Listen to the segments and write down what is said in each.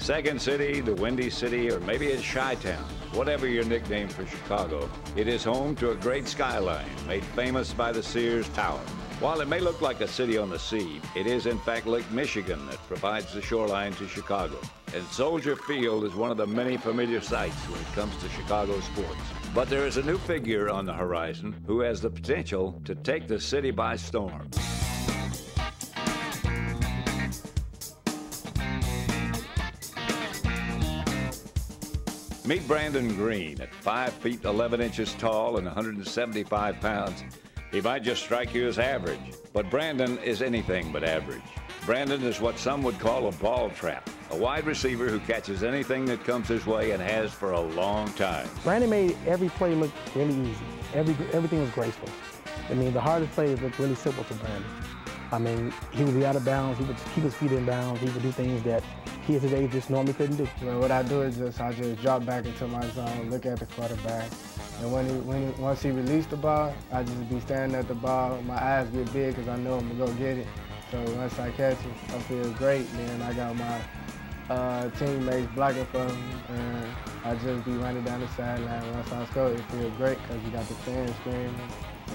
Second City, the Windy City, or maybe it's Chi-Town. Whatever your nickname for Chicago, it is home to a great skyline made famous by the Sears Tower. While it may look like a city on the sea, it is in fact Lake Michigan that provides the shoreline to Chicago. And Soldier Field is one of the many familiar sights when it comes to Chicago sports. But there is a new figure on the horizon who has the potential to take the city by storm. Meet Brandon Green at 5 feet 11 inches tall and 175 pounds. He might just strike you as average, but Brandon is anything but average. Brandon is what some would call a ball trap, a wide receiver who catches anything that comes his way and has for a long time. Brandon made every play look really easy. Everything was graceful. I mean, the hardest plays look really simple to Brandon. I mean, he would be out of bounds, he would keep his feet in bounds, he would do things that he at his age just normally couldn't do. Well, what I do is I just drop back into my zone, look at the quarterback, and once he released the ball, I just be standing at the ball. My eyes get big because I know I'm gonna go get it. So once I catch it, I feel great. Then I got my teammates blocking for me, and I just be running down the sideline. Once I score, it feels great because you got the fans screaming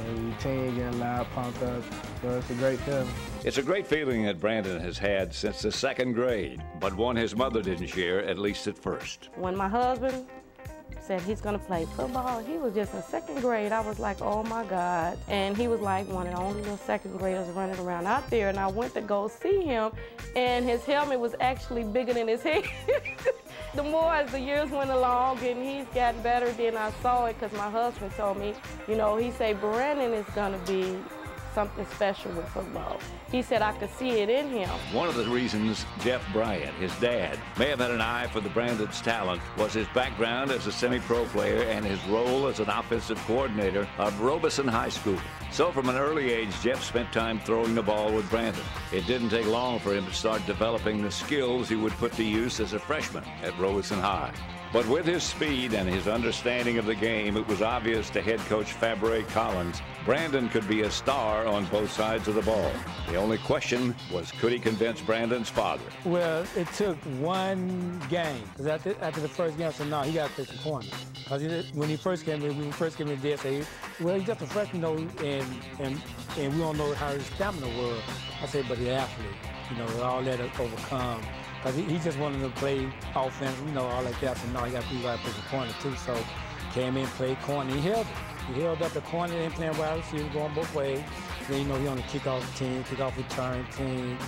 and your team getting loud, pumped up. So it's a great feeling. It's a great feeling that Brandon has had since the second grade, but one his mother didn't share, at least at first. When my husband said he's gonna play football, he was just in second grade. I was like, oh my God. And he was like one of the only little second graders running around out there, and I went to go see him, and his helmet was actually bigger than his head. The more as the years went along and he's gotten better, then I saw it because my husband told me, you know, he said, Brandon is gonna be something special with football. He said I could see it in him. One of the reasons Jeff Bryant, his dad, may have had an eye for the Brandon's talent was his background as a semi-pro player and his role as an offensive coordinator of Robeson High School. So from an early age, Jeff spent time throwing the ball with Brandon. It didn't take long for him to start developing the skills he would put to use as a freshman at Robeson High. But with his speed and his understanding of the game, it was obvious to head coach Fabre Collins, Brandon could be a star on both sides of the ball. The only question was, could he convince Brandon's father? Well, it took one game. Because after the first game, I said, no, he got to take the corner. Because when he first came in, they said, well, he's just a freshman, though, and we don't know how his stamina was. I said, but he's an athlete. You know, all that overcome. Because he just wanted to play offense, you know, all like that. So, no, he got to play the corner, too. So, came in, played corner. He held it. He held up the corner and playing wide receiver, going both ways. Then, you know, he on the kickoff team, kickoff return team,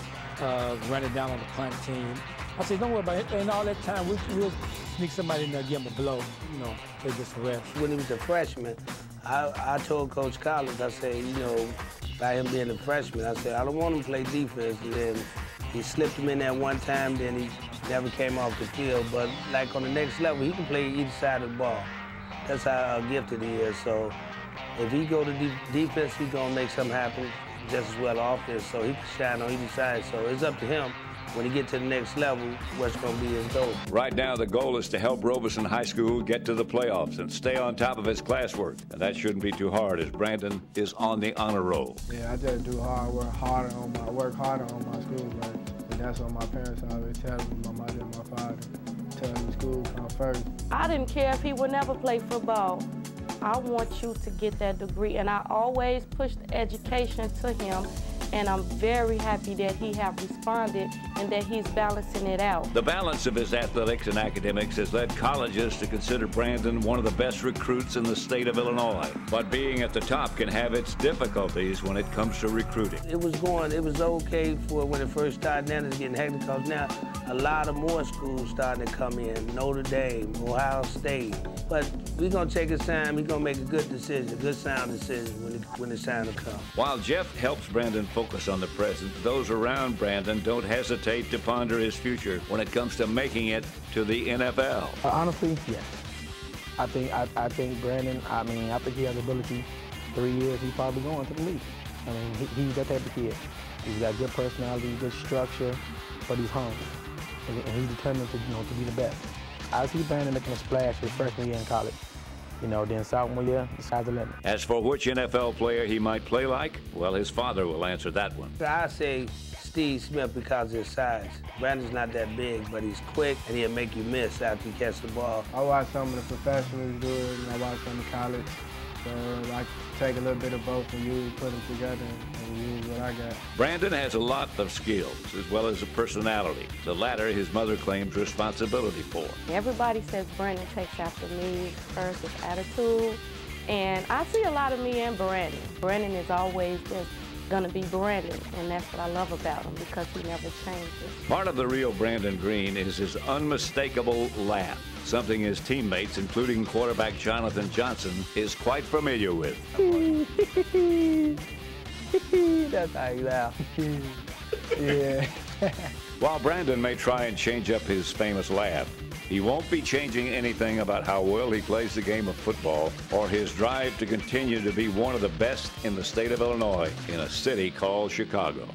running down on the punt team. I said, don't worry about it. And all that time, we'll sneak somebody in there, give him a blow, you know, they just rest. When he was a freshman, I told Coach Collins, I said, you know, by him being a freshman, I said, I don't want him to play defense. And then he slipped him in there one time, then he never came off the field. But like on the next level, he can play either side of the ball. That's how gifted he is. So if he go to defense, he's gonna make something happen just as well offense. So he can shine on either side. So it's up to him when he get to the next level, what's gonna be his goal. Right now, the goal is to help Robeson High School get to the playoffs and stay on top of his classwork. And that shouldn't be too hard, as Brandon is on the honor roll. Yeah, I just do work harder on my schoolwork. And that's what my parents always tell me, my mother and my father. Tell me school come first. I didn't care if he would never play football. I want you to get that degree, and I always pushed education to him. And I'm very happy that he have responded and that he's balancing it out. The balance of his athletics and academics has led colleges to consider Brandon one of the best recruits in the state of Illinois. But being at the top can have its difficulties when it comes to recruiting. It was okay for when it first started. Now it's getting hectic because now a lot of more schools starting to come in. Notre Dame, Ohio State. But we're going to take his time. He's going to make a good decision, a good sound decision when it's time to come. While Jeff helps Brandon focus on the present, those around Brandon don't hesitate to ponder his future when it comes to making it to the NFL. Honestly, yes. I think Brandon, I think he has the ability. 3 years, he's probably going to the league. I mean, he's that type of kid. He's got good personality, good structure, but he's hungry. And he's determined to be the best. I see Brandon making a splash his freshman year in college. You know, then sophomore year, the sky's the limit. As for which NFL player he might play like, well, his father will answer that one. I say Steve Smith because of his size. Brandon's not that big, but he's quick, and he'll make you miss after you catch the ball. I watch some of the professionals do it, and I watch some of college. So I take a little bit of both and put them together and use what I got. Brandon has a lot of skills as well as a personality. The latter his mother claims responsibility for. Everybody says Brandon takes after me. First, his attitude. And I see a lot of me in Brandon. Brandon is always just gonna be Brandon, and that's what I love about him because he never changes. Part of the real Brandon Green is his unmistakable laugh, something his teammates, including quarterback Jonathan Johnson, is quite familiar with. That's how you laugh. Yeah. While Brandon may try and change up his famous laugh, he won't be changing anything about how well he plays the game of football or his drive to continue to be one of the best in the state of Illinois in a city called Chicago.